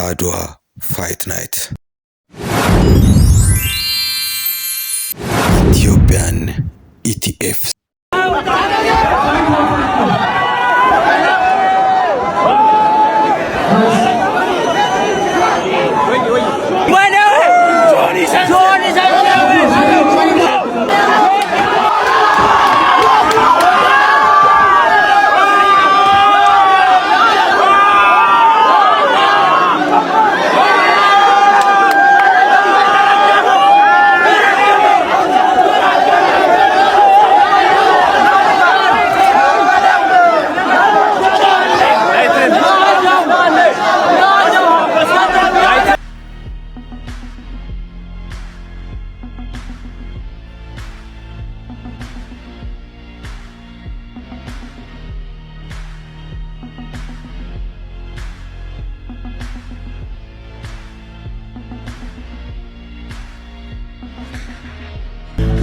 አድዋ ፋይት ናይት ኢትዮጵያን ኢቲኤፍ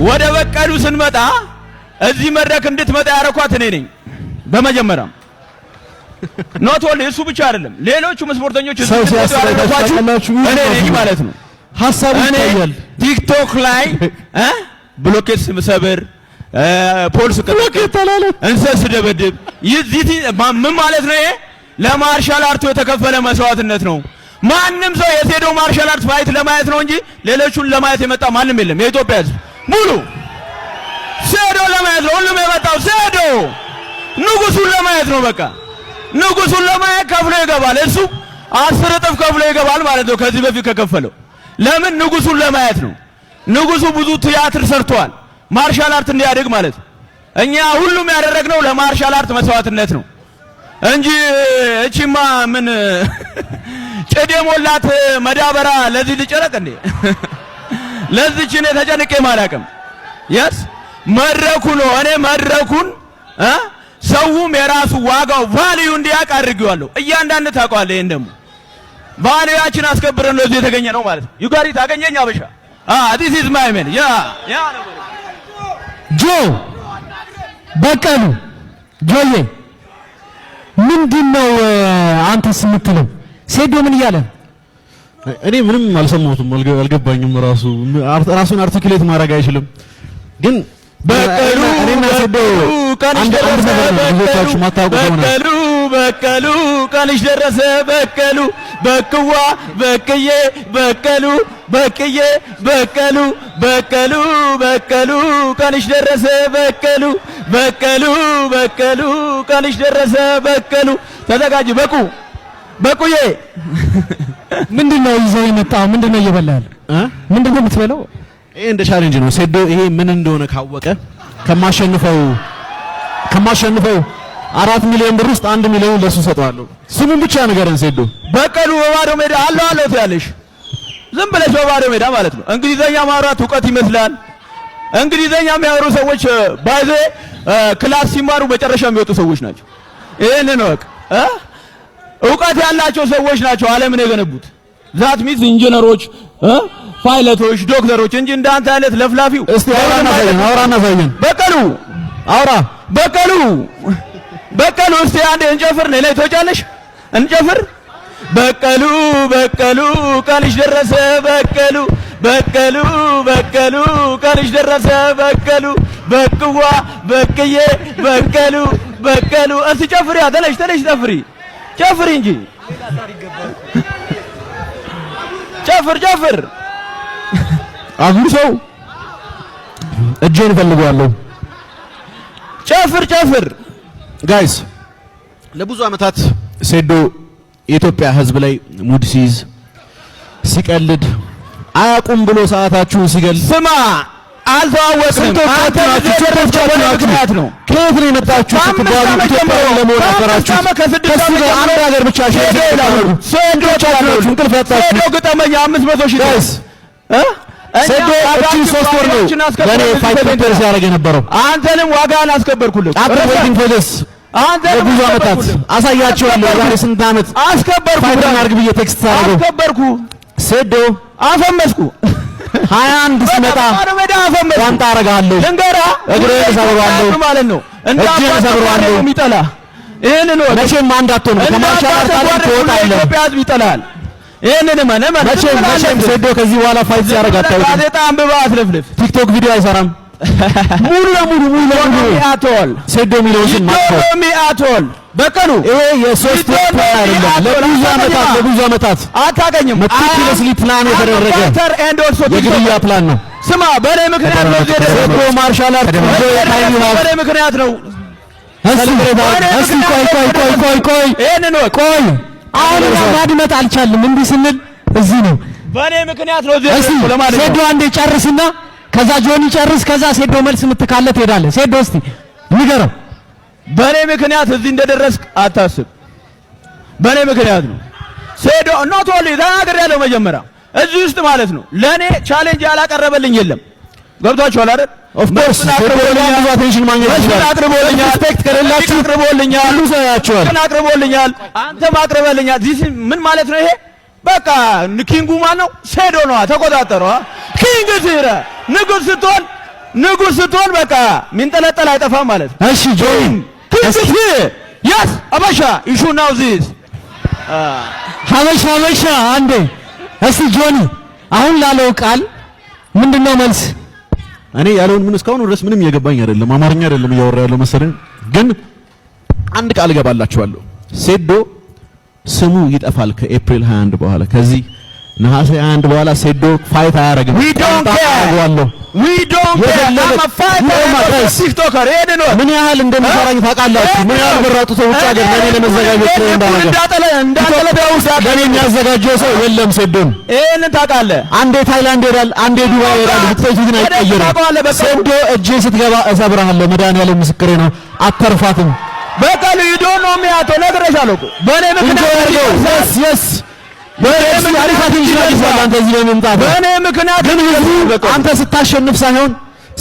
ወደ በቀሉ ስንመጣ እዚህ መድረክ እንድትመጣ ያረኳት እኔ ነኝ። በመጀመሪያ ኖቶል እሱ ብቻ አይደለም ሌሎቹም ስፖርተኞች እዚህ ያስረዳችሁ እኔ ነኝ ማለት ነው። ሐሳቡ ይታያል ቲክቶክ ላይ ብሎኬት ስምሰብር ፖሊስ ከተከተለ እንሰስ ደበድብ ይዚህ ምን ማለት ነው? ይሄ ለማርሻል አርቱ የተከፈለ መስዋዕትነት ነው። ማንም ሰው የሴዶ ማርሻል አርት ፋይት ለማየት ነው እንጂ ሌሎቹን ለማየት የመጣ ማንም የለም። የኢትዮጵያ ሕዝብ ሙሉ ሴዶ ለማየት ነው ሁሉም የመጣው። ሴዶ ንጉሱን ለማየት ነው። በቃ ንጉሱን ለማየት ከፍሎ ይገባል። እሱ 10 እጥፍ ከፍሎ ይገባል ማለት ነው ከዚህ በፊት ከከፈለው። ለምን? ንጉሱን ለማየት ነው። ንጉሱ ብዙ ቲያትር ሰርቷል ማርሻል አርት እንዲያድግ ማለት ነው። እኛ ሁሉም ያደረግነው ለማርሻል አርት መስዋዕትነት ነው እንጂ እቺማ ምን ጭድ የሞላት መዳበራ ለዚህ ልጨረቅ እንዴ? ለዚህ ችን ተጨንቄ ማላቀም ያስ መድረኩ ነው። እኔ መድረኩን ሰውም የራሱ ዋጋው ቫልዩ እንዲያውቅ አድርጌዋለሁ። እያንዳንዱ ታውቀዋለህ። ይሄን ደግሞ ቫልዩያችን አስከብረን ነው እዚህ የተገኘ ነው ማለት ነው። ዩጋሪ ታገኘኝ አበሻ this is my man ያ ጆ በቀሉ ጆዬ ምንድነው አንተስ የምትለው? ሴዶ ምን እያለ? እኔ ምንም አልሰማሁትም፣ አልገባኝም። ራሱን አርቲኩሌት ማድረግ አይችልም። ግን በቀሉ እኔና ሴዶ አንድ ብዙዎቻችሁ ማታውቁ ሆነ በቀሉ ቀንሽ ደረሰ በቀሉ በቅዋ በቅዬ በቀሉ በቅዬ በቀሉ በቀሉ በቀሉ ቀንሽ ደረሰ በቀሉ በቀሉ በቀሉ ቀንሽ ደረሰ በቀሉ። ተዘጋጅ በቁ በቁዬ ምንድነው ይዘው የመጣው? ምንድነው እየበላል? ምንድነው የምትበለው? ይሄ እንደ ቻሌንጅ ነው። ሴዶ ይሄ ምን እንደሆነ ካወቀ ከማሸንፈው 4 ሚሊዮን ብር ውስጥ 1 ሚሊዮን ለሱ ሰጠዋለሁ። ስሙን ብቻ ንገረን ሴዶ። በቀሉ በባዶ ሜዳ አለው ትያለሽ። ዝም ብለሽ በባዶ ሜዳ ማለት ነው። እንግሊዘኛ ማውራት ዕውቀት ይመስላል። እንግሊዘኛ የሚያወሩ ሰዎች ባይዘ ክላስ ሲማሩ መጨረሻ የሚወጡ ሰዎች ናቸው። ይሄንን ወቅ ዕውቀት ያላቸው ሰዎች ናቸው ዓለምን የገነቡት። ዛት ሚዝ ኢንጂነሮች፣ ፓይለቶች፣ ዶክተሮች እንጂ እንዳንተ አይነት ለፍላፊው። እስቲ አውራና ሳይን በቀሉ አውራ በቀሉ እስቲ አንዴ እንጨፍር። ነይ ተወጫለሽ እንጨፍር። በቀሉ በቀሉ ቀንሽ ደረሰ በቀሉ በቀሉ በቀሉ ቀንሽ ደረሰ በቀሉ በቅዋ በቅዬ በቀሉ በቀሉ። እስቲ ጨፍሪ፣ ተነሽ ጨፍሪ እንጂ ጨፍር። አሁን ሰው እጄን እፈልጋለሁ። ጨፍር ጋይስ። ለብዙ ዓመታት ሴዶ የኢትዮጵያ ሕዝብ ላይ ሙድ ሲይዝ ሲቀልድ አያቁም ብሎ ሰዓታችሁን ሲገል ስማ አልተዋወቅንም። አንተ ምክንያት ነው ከየት ነው የመጣችሁ? ስትባሉ ኢትዮጵያ ለመሆን አፈራችሁ። ከሱ ጋር አንድ ሀገር ብቻ እንቅልፍ ያጣችሁ ሴዶ ግጠመኛ 500 ሺህ ጋይስ ሴዶ እቺ 3 ወር ነው ለኔ ፋይት ፕሪፔር ሲያደርግ የነበረው። አንተንም ዋጋህን አስከበርኩልህ። ዌቲንግ ፎር ዲስ ብዙ ዓመታት አሳያቸዋለሁ። ዛሬ ስንት ዓመት አስከበርኩ። ፋይት አድርግ ብዬ ቴክስት አደረገው። አስከበርኩ። ሴዶ አፈመስኩ። 21 ሲመጣ ቋንጣ አረጋለሁ። ልንገራ እግሬን ሰብራለሁ ማለት ነው። እጄን ሰብራለሁ። የሚጠላ ይሄንን ነው። መቼም አንድ አትሆንም። ከማርሻል አርት ትወጣለህ። ኢትዮጵያ ሕዝብ ይጠላል። ይሄንን መቼም ሴዶ ከዚህ በኋላ ፋይት ሲያደርግ አታውቅም። ጋዜጣ አንብባ አትለፍልፍ። ቲክቶክ ቪዲዮ አይሰራም። ሙሉ ለሙሉ አቶል ሴዶ የሚለውን ስም ማጥፋት አቶል በቀሉ ይሄ የሶስት ፕላን አይደለም። ለብዙ ዓመታት አታገኝም። መቲኩለስሊ ፕላን የተደረገ የግድያ ፕላን ነው። ስማ በኔ ምክንያት ነው ሴዶ ማርሻል አርት በኔ ምክንያት ነው። ቆይ ይሄንን ቆይ አሁን ማድመጥ አልቻልም። እንዲህ ስንል እዚህ ነው በኔ ምክንያት ነው። ለማለት ሴዶ አንዴ ጨርስና ከዛ ጆኒ ጨርስ፣ ከዛ ሴዶ መልስ የምትካለ ትሄዳለህ። ሴዶ እስቲ ንገረው። በኔ ምክንያት እዚህ እንደደረስክ አታስብ። በኔ ምክንያት ነው ሴዶ ኖት ኦንሊ ተናግሬያለሁ። መጀመሪያ እዚህ ውስጥ ማለት ነው ለኔ ቻሌንጅ ያላቀረበልኝ የለም። ገብቷችኋል አይደል? ኦፍ ኮርስ ብዙ አቴንሽን ማግኘት ይችላል። አቅርቦልኛል። ሪስፔክት ከሌላችሁ አቅርቦልኛል። ሁሉ ሰው ያያችኋል። አቅርቦልኛል። አንተም አቅርበልኛል። ዚስ ምን ማለት ነው ይሄ? በቃ ኪንጉ ማን ነው? ሴዶ ነው። ተቆጣጠረው። ኪንግ ሲረ ንጉስ ስትሆን በቃ ሚንጠለጠል አይጠፋም ማለት ነው። እሺ ጆኒ እስኪ ያስ አበሻ ኢሹ ናው ዚስ ሀበሻ አንዴ እስቲ ጆኒ አሁን ላለው ቃል ምንድነው መልስ? እኔ ያለውን ምን እስካሁን ድረስ ምንም እየገባኝ አይደለም። አማርኛ አይደለም እያወራ ያለው መሰለኝ። ግን አንድ ቃል እገባላችኋለሁ። ሴዶ ስሙ ይጠፋል ከኤፕሪል 21 በኋላ። ከዚህ ነሐሴ 21 በኋላ ሴዶ ፋይት አያረግም። we don't care ቲክቶከር ሄደን ነው ምን ያህል እንደሚሰራኝ ታውቃላችሁ? ምን ያህል በራጡ ሰው ውጭ ሀገር ለኔ ለመዘጋጀት ለኔ የሚያዘጋጀው ሰው የለም። ሴዶን ይሄንን ታውቃለህ። አንዴ ታይላንድ ሄዳል፣ አንዴ ዱባይ ሄዳል። ብትጠይቁ ግን አይቀየርም። ሴዶ እጄ ስትገባ እሰብርሃለሁ። መድኃኒዓለም ምስክሬ ነው። አተርፋትም። በቃሉ ይዶ ነው የሚያተው ነግሬሻለሁ እኮ በኔ ምክንያት yes በኔ ምክንያት ግን አንተ ስታሸንፍ ሳይሆን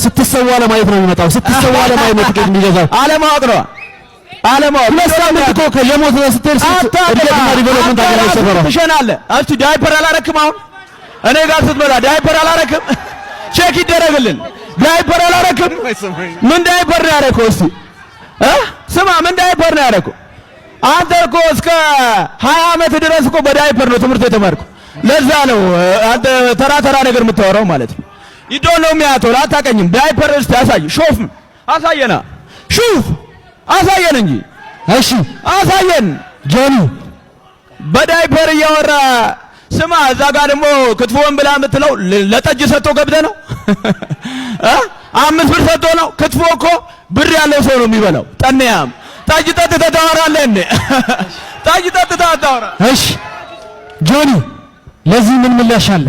ስትሰዋ ለማየት ነው የሚመጣው። ስትሰዋ ለማየት ነው ትኬት የሚገዛው። አለማወቅ ነው አለማወቅ። ሁለት ሳምንት እኮ ከየሞት ስትል እድገትና ዲቨሎፕመንት አገናኝ ሰፈረው ትሸናለህ። እስቲ ዳይፐር አላረክም? አሁን እኔ ጋር ስትመጣ ዳይፐር አላረክም? ቼክ ይደረግልን። ዳይፐር አላረክም? ምን ዳይፐር ነው ያደረከው? እስቲ ስማ፣ ምን ዳይፐር ነው ያደረከው? አንተ እኮ እስከ 20 ዓመት ድረስ እኮ በዳይፐር ነው ትምህርት የተማርከው። ለዛ ነው አንተ ተራ ነገር የምታወራው ማለት ነው። ይዶ ነው የሚያተው። አታውቀኝም። ዳይፐር እስቲ አሳይ። ሾፍ አሳየና ሹፍ አሳየን እንጂ። እሺ አሳየን ጆኒ። በዳይፐር እያወራ ስማ። እዛ ጋር ደግሞ ክትፎን ብላ የምትለው ለጠጅ ሰጥቶ ገብተህ ነው 5 ብር ሰጥቶ ነው። ክትፎ እኮ ብር ያለው ሰው ነው የሚበላው። ጠንያም ጠጅ ጠጥተህ ታወራለህ እንዴ? ጠጅ ጠጥተህ አታወራ። እሺ ጆኒ፣ ለዚህ ምን ምላሽ አለ?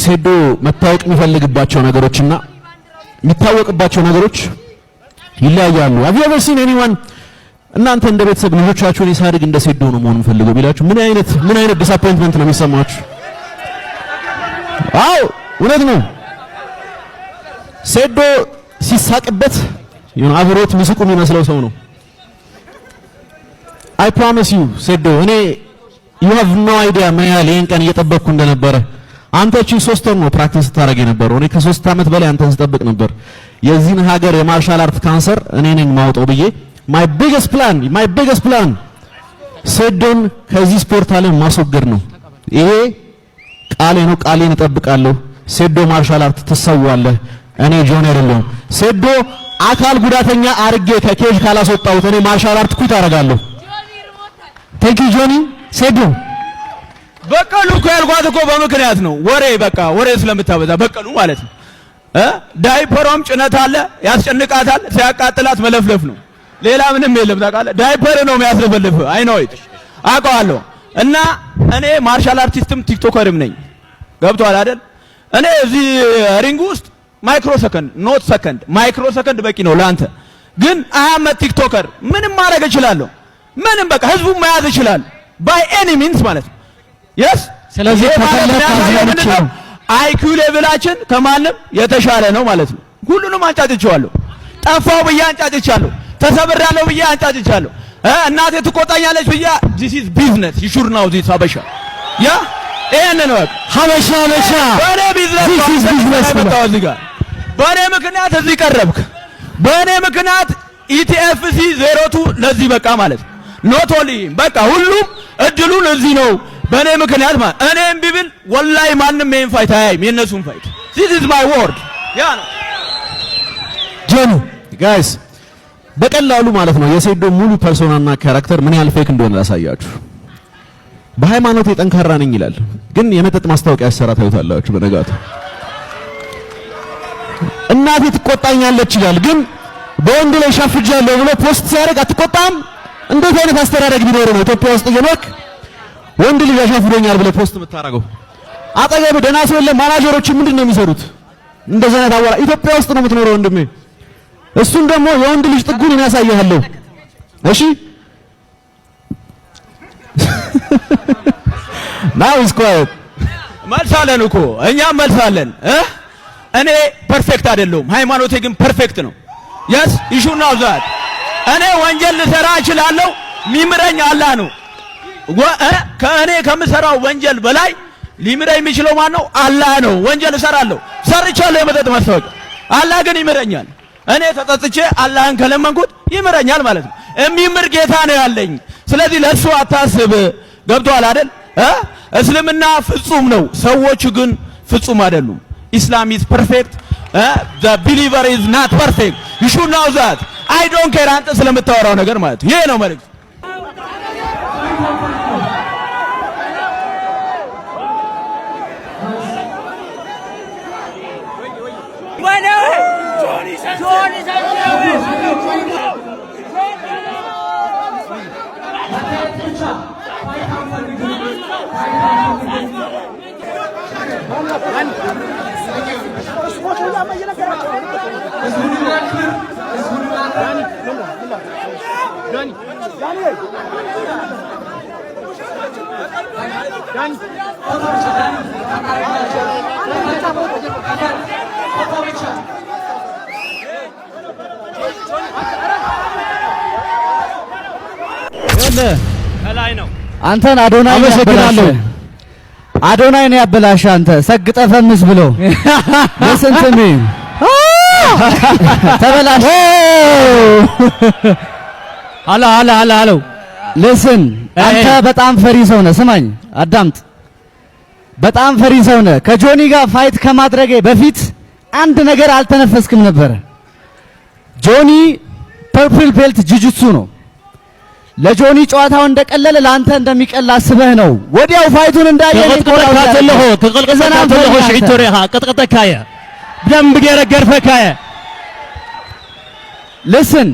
ሴዶ መታወቅ የሚፈልግባቸው ነገሮችና የሚታወቅባቸው ነገሮች ይለያያሉ። have you ever seen anyone እናንተ እንደ ቤተሰብ ልጆቻችሁን ሳድግ እንደ ሴዶ ነው መሆን የምፈልገው ቢላችሁ ምን አይነት ዲስአፖይንትመንት ነው የሚሰማችሁ? አዎ እውነት ነው። ሴዶ ሲሳቅበት አብሮት ምስቁ የሚመስለው ሰው ነው። I promise you ሴዶ እኔ you have no idea ምን ያህል ይሄን ቀን እየጠበቅኩ እንደነበረ። አንተ እቺ 3 ወር ነው ፕራክቲስ ታደርግ የነበረው። እኔ ከ3 ዓመት በላይ አንተን ስጠብቅ ነበር። የዚህን ሀገር የማርሻል አርት ካንሰር እኔ ነኝ ማውጣው ብዬ my biggest plan ሴዶን ከዚህ ስፖርት ዓለም ማስወገድ ነው። ይሄ ቃሌ ነው። ቃሌን እጠብቃለሁ። ሴዶ ማርሻል አርት ትሰዋለህ። እኔ ጆን አይደለሁም። ሴዶ አካል ጉዳተኛ አርጌ ከኬጅ ካላስወጣሁት እኔ ማርሻል አርት ኩት አደርጋለሁ። ቴንክ ዩ ጆኒ። ሴዶ በቀሉ እኮ ያልኳት እኮ በምክንያት ነው። ወሬ ስለምታበዛ በቀሉ ማለት ነው። ዳይፐሯም ጭነት አለ፣ ያስጨንቃታል። ሲያቃጥላት መለፍለፍ ነው። ሌላ ምንም የለም። ታውቃለህ፣ ዳይፐር ነው የሚያስለፈልፍ። አይ ነው አውቀዋለሁ። እና እኔ ማርሻል አርቲስትም ቲክቶከርም ነኝ። ገብቶሃል አይደል? እኔ እዚህ ሪንግ ውስጥ ማይክሮ ሰከንድ በቂ ነው ለአንተ። ግን አህመድ ቲክቶከር ምንም ማድረግ እችላለሁ። ምንም በቃ ህዝቡን መያዝ እችላለሁ ባይ ኤኒ ሚንስ ማለት ነው። yes ስለዚህ ተከለከለ አይኪው ሌቭላችን ከማንም የተሻለ ነው ማለት ነው። ሁሉንም አንጫጭቻለሁ። ጠፋው ብዬ አንጫጭቻለሁ። ተሰብራለሁ ብዬ አንጫጭቻለሁ። እናቴ ትቆጣኛለች ብዬ this is business you should know this ሀበሻ ያ ይሄንን ነው ሀበሻ በኔ ቢዝነስ ነው እዚህ ጋር በኔ ምክንያት እዚህ ቀረብክ። በኔ ምክንያት ኢቲኤፍሲ 02 ለዚህ በቃ ማለት ነው። ኖት ኦንሊ በቃ ሁሉም እድሉን እዚህ ነው በእኔ ምክንያት ማለት እኔም ቢብል ወላሂ ማንም ይሄን ፋይት አያይም የነሱን ፋይት this is my word ያ ነው ጆኒ ጋይስ በቀላሉ ማለት ነው የሴዶ ሙሉ ፐርሶናና ካራክተር ምን ያህል ፌክ እንደሆነ ላሳያችሁ በሃይማኖት የጠንካራ ነኝ ይላል ግን የመጠጥ ማስታወቂያ ያሰራ ታዩታላችሁ በነጋቱ እናቴ ትቆጣኛለች ይላል ግን በወንድ ላይ ሻፍጃለሁ ብሎ ፖስት ሲያደርግ አትቆጣም እንዴት አይነት አስተዳደግ ቢኖር ነው ኢትዮጵያ ውስጥ እየኖርክ ወንድ ልጅ ያሻፍዶኛል ብለ ፖስት የምታረገው አጠገብ ደህና ሰው የለም ማናጀሮች ምንድነው የሚሰሩት እንደዛ አይነት አወራ ኢትዮጵያ ውስጥ ነው የምትኖረው ወንድሜ እሱን ደግሞ የወንድ ልጅ ጥጉን ያሳያለሁ እሺ now is quiet መልሳለን እኮ እኛም መልሳለን እኔ ፐርፌክት አይደለሁም ሃይማኖቴ ግን ፐርፌክት ነው yes you should know that እኔ ወንጀል ልሰራ እችላለሁ ሚምረኝ አላህ ነው ከእኔ ከምሰራው ወንጀል በላይ ሊምረኝ የሚችለው ማን ነው አላህ ነው ወንጀል እሰራለሁ ሰርቻለሁ የመጠጥ ማስታወቂያ አላህ ግን ይምረኛል እኔ ተጠጥቼ አላህን ከለመንኩት ይምረኛል ማለት ነው የሚምር ጌታ ነው ያለኝ ስለዚህ ለሱ አታስብ ገብቷል አይደል እስልምና ፍጹም ነው ሰዎች ግን ፍጹም አይደሉም Islam is perfect the believer is not perfect you should know that I don't care አንተ ስለምታወራው ነገር ማለት ይሄ ነው መልእክት ከላይ ነው አንተን አዶናይ አመሰግናለሁ አዶናይ ነው ያበላሽ አንተ ሰግጠ ፈምስ ብሎ ለስንትም ተበላሽ አላ ለስን አንተ በጣም ፈሪ ሰው ነህ ስማኝ አዳምጥ በጣም ፈሪ ሰው ነህ ከጆኒ ጋር ፋይት ከማድረጌ በፊት አንድ ነገር አልተነፈስክም ነበር ጆኒ ፐርፕል ቤልት ጂጂትሱ ነው ለጆኒ ጨዋታው እንደቀለለ ላንተ እንደሚቀል አስበህ ነው ወዲያው ፋይቱን እንዳየህ ተቀልቀተለሁ ተቀልቀተለሁ ሽይቶሪሃ ቀጥቀተካየ ደምብ ገረገርፈካየ listen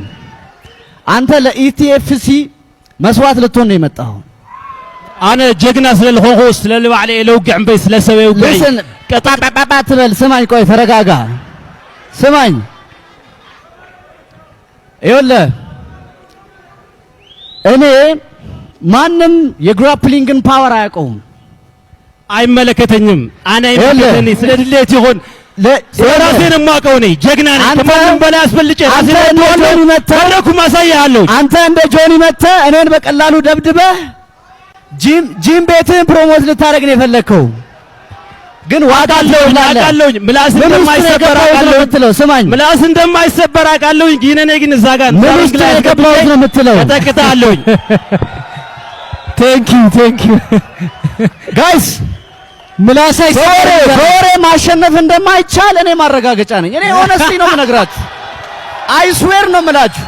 አንተ ለኢቲኤፍሲ መስዋዕት ልትሆን ነው የመጣው አነ ጀግና ስለልሆሆ ስለልባዕለ ለውግዕም በይ ስለሰበው ግዒ ቀጣጣጣ ትበል ስማኝ ቆይ ተረጋጋ ስማኝ ይኸውልህ እኔ ማንም የግራፕሊንግን ፓወር አያውቀውም አይመለከተኝም አና ይመለከተኝ ስለድሌት ይሆን ለራሴን ማቀው ነኝ ጀግና ነኝ ከማንም በላይ አስፈልጬ ራሴን ወለኩ ማሳያለሁ አንተ እንደ ጆኒ መተ እኔን በቀላሉ ደብድበህ ጂም ቤትን ፕሮሞት ልታረግ ነው የፈለከው ግን ዋጋለው አቃለሁኝ ምላስ እንደማይሰበር አቃለሁ ስማኝ ምላስ እንደማይሰበር አቃለሁኝ ግን እኔ ግን እዛ ጋር ምላስ የገባው ነው የምትለው ተጠቅታለሁኝ ቴንክ ዩ ጋይስ ምላስ በወሬ ማሸነፍ እንደማይቻል እኔ ማረጋገጫ ነኝ እኔ ሆነስቲ ነው የምነግራችሁ አይ ስዌር ነው የምላችሁ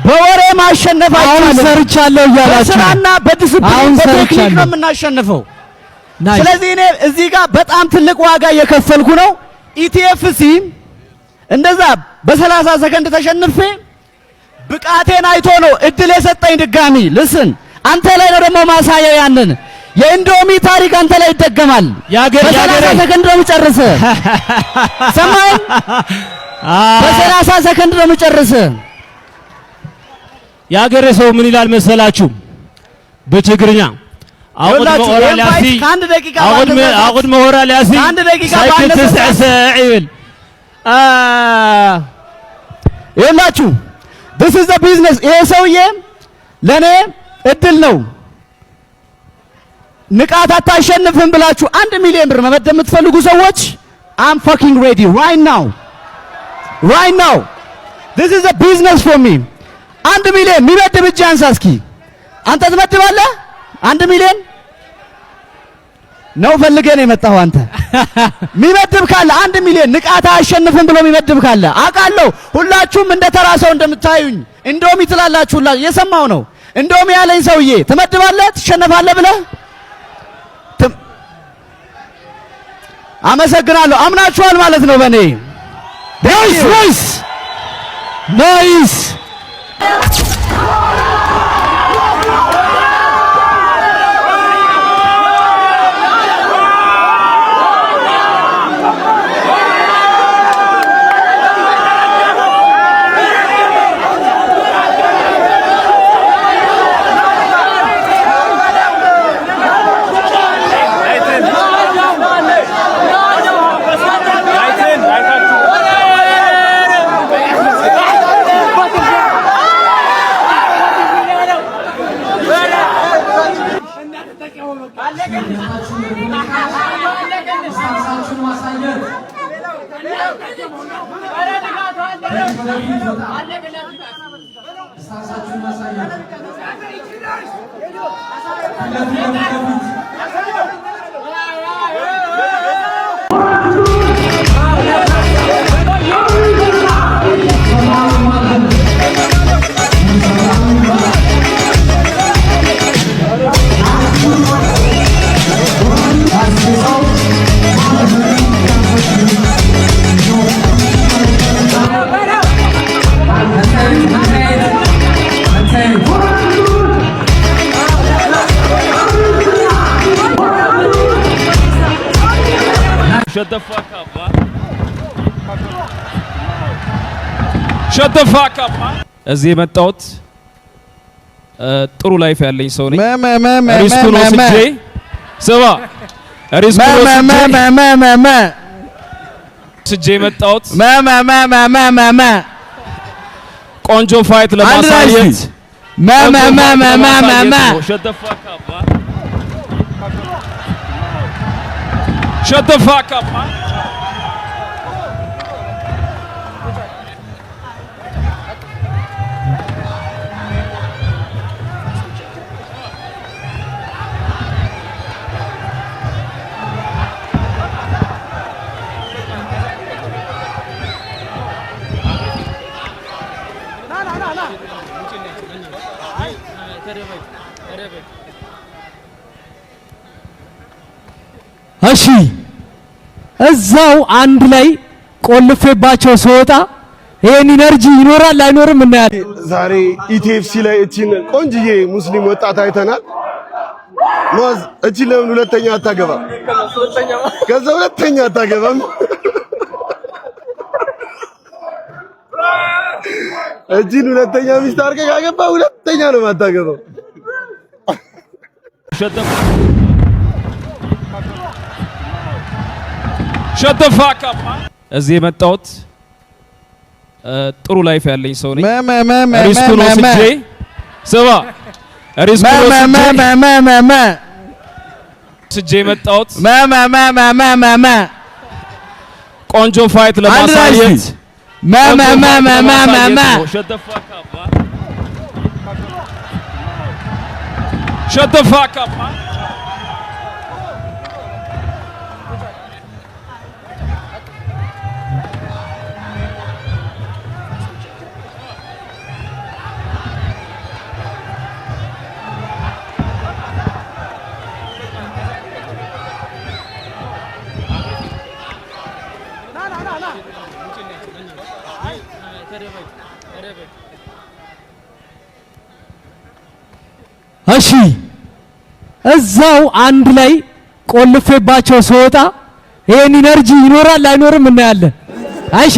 በወሬ ማሸነፍ አይቻልም ሰርቻለሁ ይያላችሁ በስራና በዲሲፕሊን በቴክኒክ ነው የምናሸንፈው ስለዚህ እኔ እዚህ ጋር በጣም ትልቅ ዋጋ እየከፈልኩ ነው ኢቲኤፍሲ እንደዛ በ30 ሰከንድ ተሸንፌ ብቃቴን አይቶ ነው እድል የሰጠኝ ድጋሚ ልስን አንተ ላይ ነው ደግሞ ማሳየው ያንን የኢንዶሚ ታሪክ አንተ ላይ ይደገማል በ30 ሰከንድ ነው የምጨርሰው ሰማይ በ30 ሰከንድ ነው የምጨርሰው ያገሬ ሰው ምን ይላል መሰላችሁ በትግርኛ አቁድ መሆራል ያሲ አንድ ደቂቃ ባነሰ ይብል ይላችሁ this is the business ይሄ ሰውዬ ለኔ እድል ነው ንቃት አታሸንፍም ብላችሁ 1 ሚሊዮን ብር መመደብ የምትፈልጉ ሰዎች I'm fucking ready right now this is a business for me 1 ሚሊዮን የሚመድብ እጅ አንሳ እስኪ። አንተ ትመድባለህ? 1 ሚሊዮን ነው ፈልገህ ነው የመጣኸው አንተ። የሚመድብ ካለ 1 ሚሊዮን ንቃት አያሸንፍም ብሎ የሚመድብ ካለ አውቃለሁ። ሁላችሁም እንደ ተራ ሰው እንደምታዩኝ እንደውም ይትላላችሁ ሁላ እየሰማሁ ነው። እንደውም ያለኝ ሰውዬ ትመድባለህ ትሸነፋለህ ብለህ አመሰግናለሁ። አምናችኋል ማለት ነው በእኔ። ናይስ ናይስ። Shut the fuck up, man. Shut the fuck up, man. እዚህ የመጣሁት ጥሩ ላይፍ ያለኝ ሰው ነኝ። ሪስኩን ወስጄ ስማ፣ ሪስኩን ወስጄ የመጣሁት ቆንጆ ፋይት ለማሳየት Shut the fuck up, man. Shut the fuck up, man. እሺ እዛው አንድ ላይ ቆልፌባቸው ስወጣ ይሄን ኢነርጂ ይኖራል አይኖርም እናያለን። ዛሬ ኢቲኤፍሲ ላይ እቺን ቆንጅዬ ሙስሊም ወጣት አይተናል። ሞዝ እቺ ለምን ሁለተኛ አታገባም? ከዛ ሁለተኛ አታገባም? እቺን ሁለተኛ ሚስት አድርገህ ካገባ ሁለተኛ ነው የማታገባው። Shut the fuck up, man. እዚህ የመጣሁት ጥሩ ላይፍ ያለኝ ሰው ነኝ። ሪስኩን ወስጄ ስማ፣ ሪስኩን ወስጄ የመጣሁት ቆንጆ ፋይት ለማሳየት Shut the fuck up, man. Shut the fuck up, man. እሺ እዛው አንድ ላይ ቆልፌባቸው ስወጣ ይሄን ኢነርጂ ይኖራል አይኖርም እናያለን። አይሻ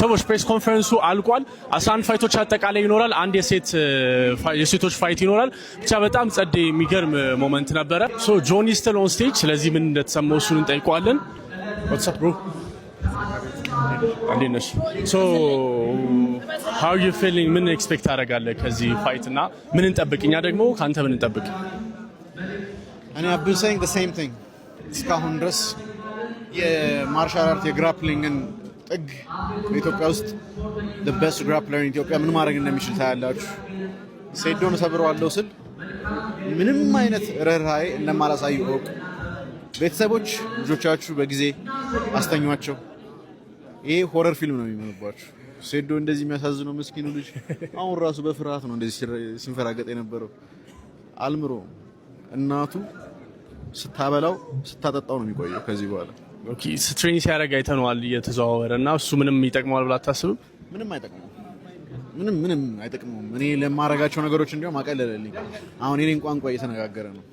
ሰዎች ፕሬስ ኮንፈረንሱ አልቋል 11 ፋይቶች አጠቃላይ ይኖራል አንድ የሴቶች ፋይት ይኖራል ብቻ በጣም ጸዴ የሚገርም ሞመንት ነበረ ሶ ጆኒ ስቲል ኦን ስቴጅ ስለዚህ ምን እንደተሰማው እሱን እንጠይቀዋለን what's up bro አንዴነሽ ሶ how you feeling ምን ኤክስፔክት አደርጋለህ ከዚህ ፋይት እና ምን እንጠብቅኛ ደግሞ ካንተ ምን እንጠብቅ እኔ I've been saying the same thing እስካሁን ድረስ የማርሻል አርት የግራፕሊንግን ጥግ በኢትዮጵያ ውስጥ the best grappler in ኢትዮጵያ ምን ማድረግ እንደሚችል ታያላችሁ ሴዶን ሰብረዋለሁ ስል ምንም አይነት ርህራሄ እንደማላሳይ ወቅ ቤተሰቦች ልጆቻችሁ በጊዜ አስተኛቸው ይሄ ሆረር ፊልም ነው የሚመስላችሁ ሴዶ እንደዚህ የሚያሳዝነው ምስኪኑ ልጅ አሁን ራሱ በፍርሃት ነው እንደዚህ ሲንፈራገጥ የነበረው አልምሮ እናቱ ስታበላው ስታጠጣው ነው የሚቆየው ከዚህ በኋላ ኦኬ ስትሬን ሲያደርግ አይተነዋል እየተዘዋወረና እሱ ምንም ይጠቅማል ብላ አታስብም ምንም አይጠቅመው ምንም አይጠቅመው እኔ ለማረጋቸው ነገሮች እንዲያውም አቀለለልኝ አሁን የኔን ቋንቋ እየተነጋገረ ነው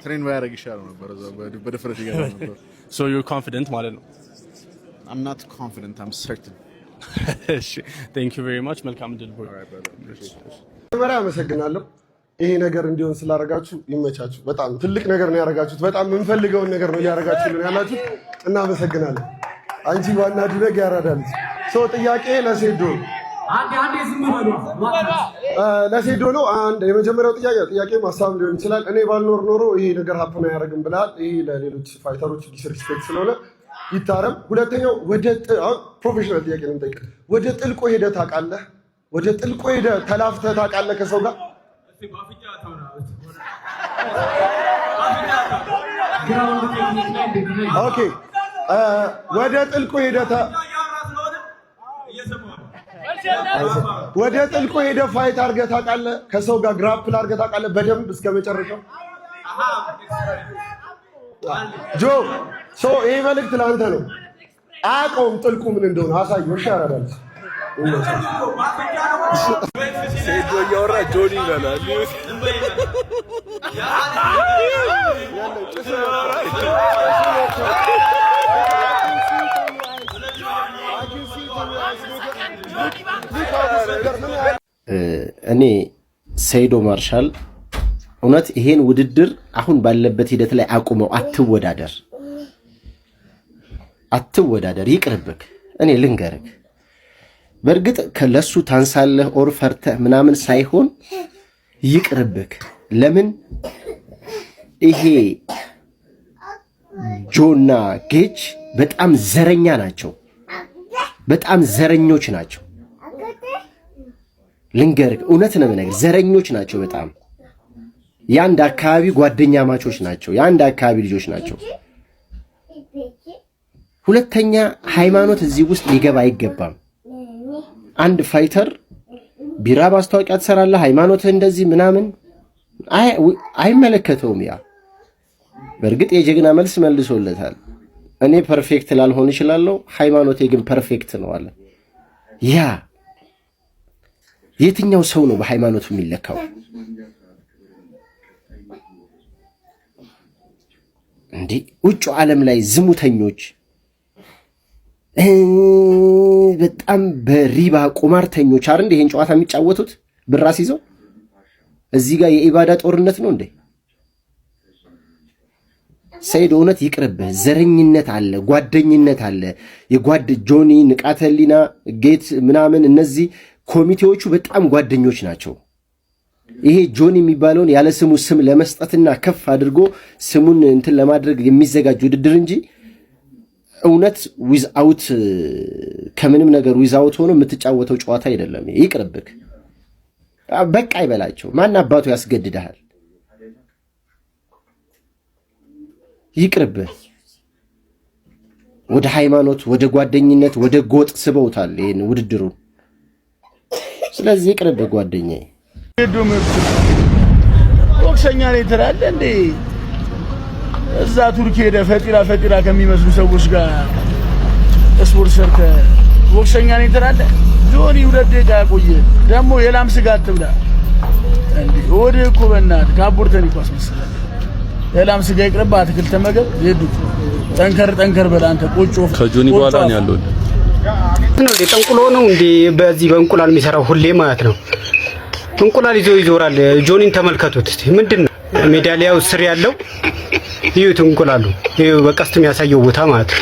ትሬን ባያደርግ ይሻለው ነበር እዛው በድፍረት ይገባ ነበር so you're confident ማለት ነው I'm not confident I'm certain thank you very much መልካም ድል ቦይ መራ አመሰግናለሁ ይሄ ነገር እንዲሆን ስላደረጋችሁ ይመቻችሁ በጣም ትልቅ ነገር ነው ያደረጋችሁት በጣም የምንፈልገውን ነገር ነው ያደረጋችሁልን ያላችሁት እና አመሰግናለሁ አንቺ ዋና ድረግ ያራዳል ሰው ጥያቄ ለሴዶ አንዴ ዝም በሉ ለሴዶ ነው አንድ የመጀመሪያው ጥያቄ ማሳብ ሊሆን ይችላል እኔ ባልኖር ኖሮ ይሄ ነገር ሀፕን አያደርግም ብላል ይሄ ለሌሎች ፋይተሮች ዲስሪስፔክት ስለሆነ ይታረም ሁለተኛው ወደ ፕሮፌሽናል ጥያቄ ነው የምጠይቀው ወደ ጥልቆ ሄደህ ታውቃለህ ወደ ጥልቆ ሄደህ ተላፍተህ ታውቃለህ ከሰው ጋር ኦኬ ወደ ጥልቆ ሄደህ ወደ ጥልቆ ሄደህ ፋይት አድርገህ ታውቃለህ ከሰው ጋር ግራፕል አድርገህ ታውቃለህ በደንብ እስከ መጨረሻው ጆ ሶ ይሄ መልእክት ለአንተ ነው አቆም ጥልቁ ምን እንደሆነ አሳየው ይሻላል ሴዶ ያወራ ጆኒ ይላል እኔ ሰይዶ ማርሻል እውነት ይሄን ውድድር አሁን ባለበት ሂደት ላይ አቁመው አትወዳደር ይቅርብክ እኔ ልንገርክ በርግጥ ከለሱ ታንሳለህ ኦር ፈርተህ ምናምን ሳይሆን ይቅርብክ ለምን ይሄ ጆና ጌች በጣም ዘረኛ ናቸው በጣም ዘረኞች ናቸው ልንገርክ እውነት ነው ነገር ዘረኞች ናቸው በጣም ያንድ አካባቢ ጓደኛ ማቾች ናቸው ያንድ አካባቢ ልጆች ናቸው ሁለተኛ ሃይማኖት እዚህ ውስጥ ሊገባ አይገባም አንድ ፋይተር ቢራ ማስታወቂያ ተሰራለህ ሃይማኖት እንደዚህ ምናምን አይመለከተውም ያ በርግጥ የጀግና መልስ መልሶለታል እኔ ፐርፌክት ላልሆን ይችላልው ሃይማኖቴ ግን ፐርፌክት ነው አለ ያ የትኛው ሰው ነው በሃይማኖቱ የሚለካው እንዴ ውጭ ዓለም ላይ ዝሙተኞች በጣም በሪባ ቁማርተኞች አይደል ይሄን ጨዋታ የሚጫወቱት ብራስ ይዘው እዚህ ጋር የኢባዳ ጦርነት ነው እንዴ ሰይድ እውነት ይቅርብህ ዘረኝነት አለ ጓደኝነት አለ የጓድ ጆኒ ንቃተሊና ጌት ምናምን እነዚህ ኮሚቴዎቹ በጣም ጓደኞች ናቸው ይሄ ጆኒ የሚባለውን ያለ ስሙ ስም ለመስጠትና ከፍ አድርጎ ስሙን እንትን ለማድረግ የሚዘጋጅ ውድድር እንጂ እውነት ዊዝአውት ከምንም ነገር ዊዝአውት ሆኖ የምትጫወተው ጨዋታ አይደለም ይቅርብክ በቃ ይበላቸው ማን አባቱ ያስገድዳል ይቅርብህ ወደ ሃይማኖት ወደ ጓደኝነት ወደ ጎጥ ስበውታል ይሄን ውድድሩ ስለዚህ ይቅርብህ ጓደኛዬ ቦክሰኛ ላይ ትላለህ እንዴ እዛ ቱርክ ሄደ ፈጢራ ከሚመስሉ ሰዎች ጋር ስፖርት ሰርተ ቦክሰኛ ላይ ትላለህ ጆኒ 2 ደቂቃ ቆየ ደግሞ የላም ስጋ አትብላ እንዴ ወደ እኮ በእናትህ ካቦርተን ይኳስ መሰለህ የላም ስጋ ይቅርብህ አትክልት ተመገብ ይሄዱ ጠንከር በል አንተ ቆጮ ከጆኒ በኋላ ነው ያለው ነው ጠንቁሎ ነው እንዴ በዚህ በእንቁላል የሚሰራው ሁሌ ማለት ነው። እንቁላል ይዞ ይዞራል። ጆኒን ተመልከቱት እስቲ ምንድነው ሜዳሊያው ስር ያለው ይዩት እንቁላሉ ይዩ በቀስት የሚያሳየው ቦታ ማለት ነው።